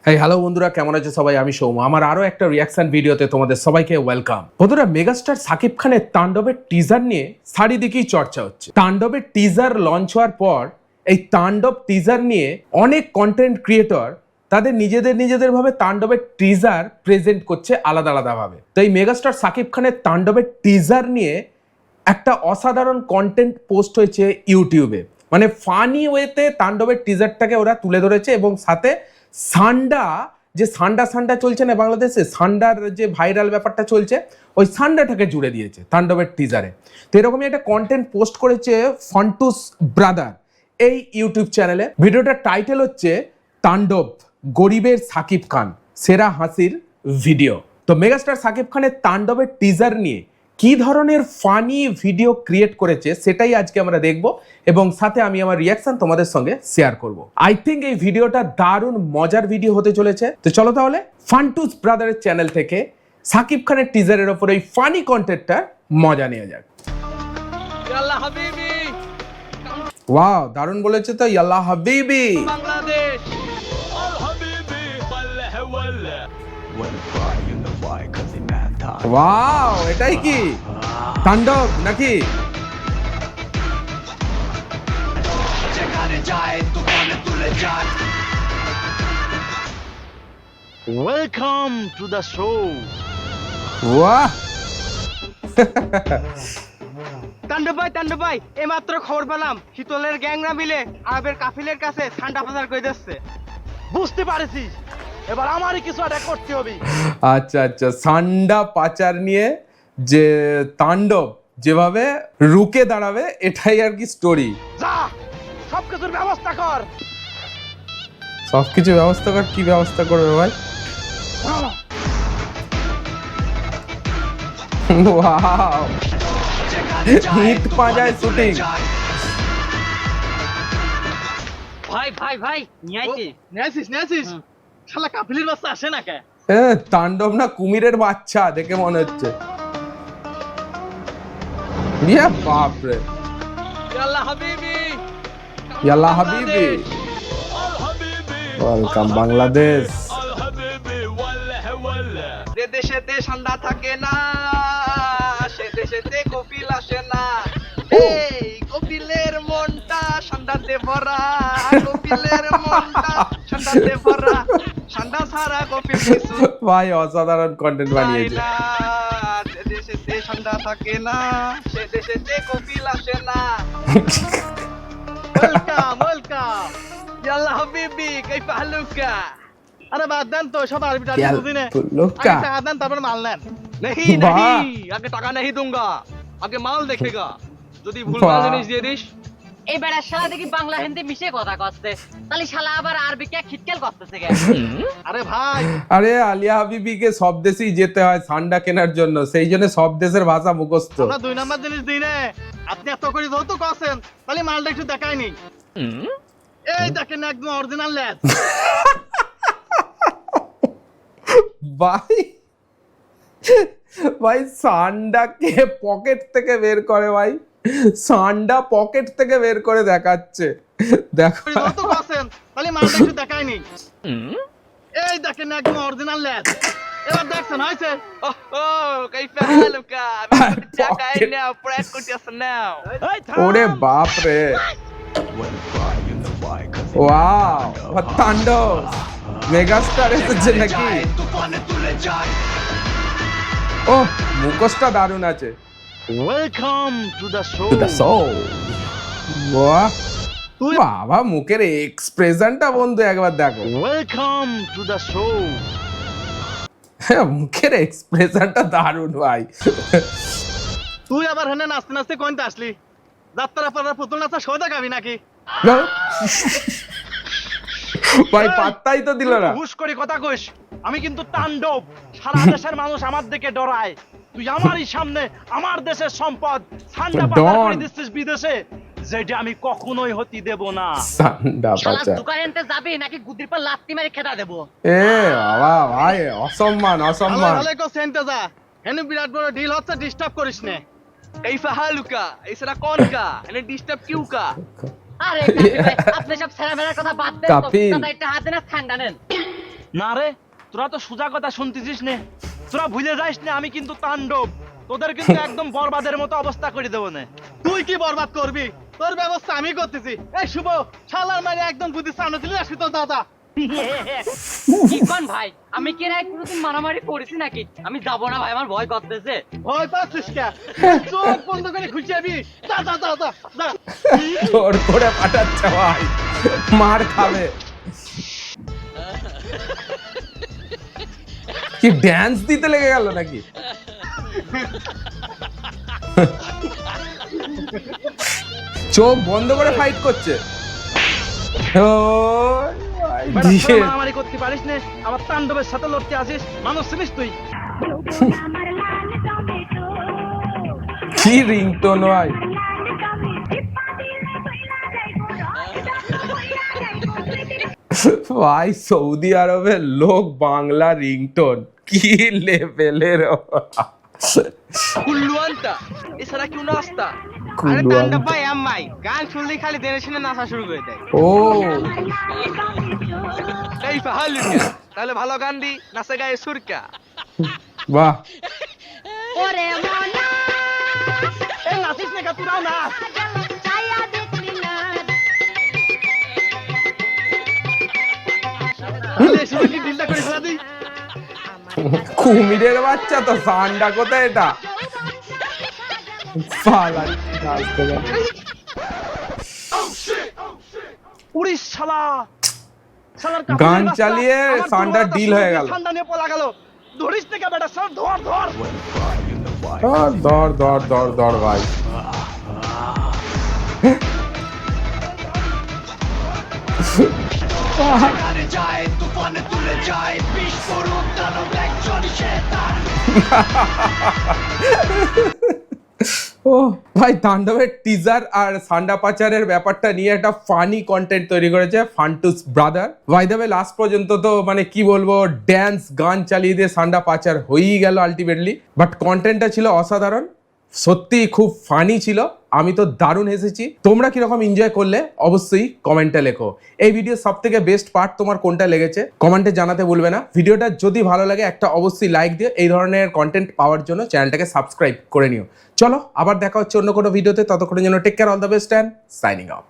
Hello বন্ধুরা, কেমন আছো সবাই? আমি সৌম। আমার আরো একটা রিয়াকশন ভিডিওতে তোমাদের সবাইকে ওয়েলকাম। বন্ধুরা, মেগাস্টার সাকিব খানের তাণ্ডবের টিজার নিয়ে চারিদিকেই চর্চা হচ্ছে। তাণ্ডবের টিজার লঞ্চ হওয়ার পর এই তাণ্ডব টিজার নিয়ে অনেক কন্টেন্ট ক্রিয়েটর তাদের নিজেদের ভাবে তাণ্ডবের টিজার প্রেজেন্ট করছে আলাদা আলাদা ভাবে। তো এই মেগাস্টার সাকিব খানের তাণ্ডবের টিজার নিয়ে একটা অসাধারণ কন্টেন্ট পোস্ট হয়েছে ইউটিউবে। মানে ফানি ওয়েতে তাণ্ডবের টিজারটাকে ওরা তুলে ধরেছে এবং সাথে সান্ডা যে সান্ডা চলছে না বাংলাদেশে, সান্ডার যে ভাইরাল ব্যাপারটা চলছে, ওই সান্ডাটাকে জুড়ে দিয়েছে তাণ্ডবের টিজারে। তো এরকমই একটা কন্টেন্ট পোস্ট করেছে ফন্টুস ব্রাদার এই ইউটিউব চ্যানেলে। ভিডিওটার টাইটেল হচ্ছে তাণ্ডব, গরিবের সাকিব খান, সেরা হাসির ভিডিও। তো মেগাস্টার সাকিব খানের তাণ্ডবের টিজার নিয়ে কি ধরনের ফানি ভিডিও ক্রিয়েট করেছে সেটাই আজকে আমরা দেখব এবং সাথে আমি আমার রিয়াকশন তোমাদের সঙ্গে শেয়ার করব। আই থিঙ্ক এই ভিডিওটা দারুণ মজার ভিডিও হতে চলেছে। তো চলো তাহলে ফান্টুস ব্রাদারের চ্যানেল থেকে সাকিব খানের টিজারের ওপর এই ফানি কন্টেন্টটা মজা নেওয়া যাক। ইয়াল্লা হাবিবি ওয়াও, দারুণ বলেছে তো, ইয়াল্লা হাবিবি বাংলাদেশ আল হাবিবি ওয়াল্লাহ ওয়াল্লাহ ওয়াও, এটাই কি তাণ্ডব নাকি? যেখানে যায় তুফানে তুলে যায়। Welcome to the show. ওয়াহ, তান্ডব ভাই এইমাত্র খবর পেলাম শীতলের গ্যাংরা মিলে আরবের কাফিলের কাছে ঠান্ডা পাচার করে দিচ্ছে। বুঝতে পারছিস, এবার আমারই কিছু একটা করতে হবে। আচ্ছা আচ্ছা, সান্ডা পাচার নিয়ে যে তাণ্ডব যেভাবে রুকে দাঁড়াবে এটাই আর কি স্টোরি। যা সবকিছুর ব্যবস্থা কর। সবকিছু ব্যবস্থা কর? কি ব্যবস্থা করবে ভাই? ওয়াও, হিট পাঁজায় শুটিং। ভাই নিয়েছিস শালা কাফিলের বাচ্চা আসে না কে? তাণ্ডব না কুমিরের বাচ্চা দেখে মনে হচ্ছে। ইয়ে বাপ রে, ইয়াল্লা হাবিবি ইয়াল্লা হাবিবি, আল হাবিবি ওয়েলকাম বাংলাদেশ। আল হাবিবি ওয়াল্লাহ ওয়াল্লাহ। যে দেশেতে ঠান্ডা থাকে না সে দেশেতে কপিল আসে না। এই কপিলের মনটা ঠান্ডাতে ভরা, কপিলের মনটা ঠান্ডাতে ভরা, ঠান্ডা ছাড়া কপিল কিছু ভাই অসাধারণ কন্টেন্ট বানিয়েছে। না। যে দেশেতে ঠান্ডা থাকে না সে দেশেতে কপিল আসে না। ওয়েলকাম ইয়াল্লা হাবিবি কাইফা হালুকা। আরে বাদ দেন তো, সব আরবি টারবি বুঝি না। লুকা আগে টাকা দেন তারপর মাল নেন। नहीं वाह। नहीं আগে টাকা नहीं दूंगा, আগে মাল देखेगा। যদি ভুলভাল वाह। জিনিস দিয়ে দিস এই বেড়া শালা দেখি বাংলা হিন্দি মিশে কথা কচ্ছে, তাহলে শালা আবার আরবি কে খিটকেল করতেছে কে? আরে ভাই আরে আলিয়া হাবিবিকে সব দেশেই যেতে হয় ঠান্ডা কেনার জন্য, সেই জন্য সব দেশের ভাষা মুখস্থ। আমরা দুই নাম্বার জিনিস দিই না। আপনি এত করে যেহেতু কছেন তাহলে মালটা একটু দেখায়নি। এই দেখেন একদম অরিজিনাল ল্যাস। ভাই ভাই সান্ডাকে পকেট থেকে বের করে, ভাই সান্ডা পকেট থেকে বের করে দেখাচ্ছে, দেখো। যেহেতু কছেন তাহলে মালটা একটু দেখায়নি। এই দেখেন একদম অরিজিনাল ল্যাস। এবার দেখছেন হয়েছে। ওহো কাইফা হালুকা। আমি টাকা নাও প্রেস করতেছ নাও। ওরে বাপ রে, ওয়াও, তাণ্ডব মেগাস্টার এসেছে নাকি? ও, মুখোশটা দারুণ আছে। Welcome to the show. To the soul. বাহ, তুই বাবা মুখের এক্সপ্রেশনটা বন্ধু একবার দেখো। Welcome to the show. মুখের এক্সপ্রেশনটা দারুণ ভাই। তুই আবার হেনে নাচতে নাচতে কোনটা আসলি? যাত্রা পাড়া পুতুল নাচা শো দেখাবি নাকি? ভাই পাত্তাই তো দিল না। হুশ করে কথা কইস। আমি কিন্তু তাণ্ডব, সারা দেশের মানুষ আমার দিকে ডরায়। তুই আমারই সামনে আমার দেশের সম্পদ ঠান্ডা পাচার করে দিচ্ছিস বিদেশে, যেটা আমি কখনোই হতে দেব না। সান্ডা শালা পাচার, দোকানেতে যাবি নাকি গুদির পর লাত্তি মারি খেতা দেবো? এ বাবা ভাই, অসম্মান অসম্মান। ভালো কো সেন্টে যা। হেনে বিরাট বড় ডিল হচ্ছে, ডিস্টার্ব করিস না। কাইফা হালুকা এসরা কোন কা এনে ডিস্টার্ব কিউ কা? আরে কাফি ভাই, আপনি সব ছেড়া মেরার কথা বাদ দেন তো। কাফিল। দাদা একটা হাত দেন আর ঠান্ডা নেন। না রে, তোরা তো সোজা কথা শুনতেছিস নে। তোরা ভুলে যাইস না, আমি কিন্তু তাণ্ডব। তোদের কিন্তু একদম বরবাদের মতো অবস্থা করে দেবো না। তুই কি বরবাদ করবি? তোর ব্যবস্থা আমি করতেছি। এই শুভ, শালার মানে একদম বুদ্ধি সামনে দিলি আসি তোর দাদা। কি কোন ভাই, আমি কি রায় কোনোদিন মারামারি করেছি নাকি? আমি যাবো না ভাই, আমার ভয় করতেছে। ভয় পাচ্ছিস কে? চোখ বন্ধ করে খুঁজে যাবি। যা যা যা যা যা। জোর করে পাঠাচ্ছে ভাই, মার খাবে। কি ড্যান্স দিতে লেগে গেল নাকি? চোখ বন্ধ করে ফাইট করছে। ও বেটা, তোরা মারামারি করতে পারিস না, আমার তাণ্ডবের সাথে লড়তে আসিস? মানুষ চিনিস তুই? কি রিংটোন ভাই! ভাই সৌদি আরবের লোক বাংলা রিংটোন কি লেভেলের! কুল্লুয়ানটা এছাড়া কেউ নাস্তা। আরে তান্ডব ভাই আম্মাই গান শুনলেই খালি দেনে শুনে নাচা শুরু করে দেয়। ও এই ফাহালুকা, তাহলে ভালো গান দি, নাচে গায়ে সুরকা। বাহ! ওরে মনা এই নাচিস না, তোরাও না। ছায়া দেখলি না তাহলে শুনে কি দিলটা করে ফেলা দিই। কুমিরের বাচ্চা তো, সান্ডা কোথায় এটা? পালা নাচতে গেল। উড়িস শালা, শালার গান কাপড়ের বাচ্চা, চালিয়ে আমার সান্ডার দুর্বলতা ডিল শুনে হয়ে তুই গেল। ঠান্ডা নিয়ে পলা গেল। ধরিস না বেটা, সব ধর ধর। ধর ধর ধর ধর ভাই। ও ভাই, তাণ্ডবের টিজার আর সান্ডা পাচারের ব্যাপারটা নিয়ে একটা ফানি কন্টেন্ট তৈরি করেছে ফান্টুস brother. By the way, last পর্যন্ত তো মানে কি বলবো, ড্যান্স গান চালিয়ে দিয়ে সান্ডা পাচার হয়েই গেল আলটিমেটলি। বাট কন্টেন্টটা ছিল অসাধারণ, সত্যি খুব ফানি ছিল। আমি তো দারুণ হেসেছি। তোমরা কিরকম এনজয় করলে অবশ্যই কমেন্টে লেখো। এই ভিডিও সব থেকে বেস্ট পার্ট তোমার কোনটা লেগেছে কমেন্টে জানাতে ভুলবে না। ভিডিওটা যদি ভালো লাগে একটা অবশ্যই লাইক দিও। এই ধরনের কন্টেন্ট পাওয়ার জন্য চ্যানেলটাকে সাবস্ক্রাইব করে নিও। চলো আবার দেখা হচ্ছে অন্য কোনো ভিডিওতে, ততক্ষণের জন্য take care, all the best and signing of.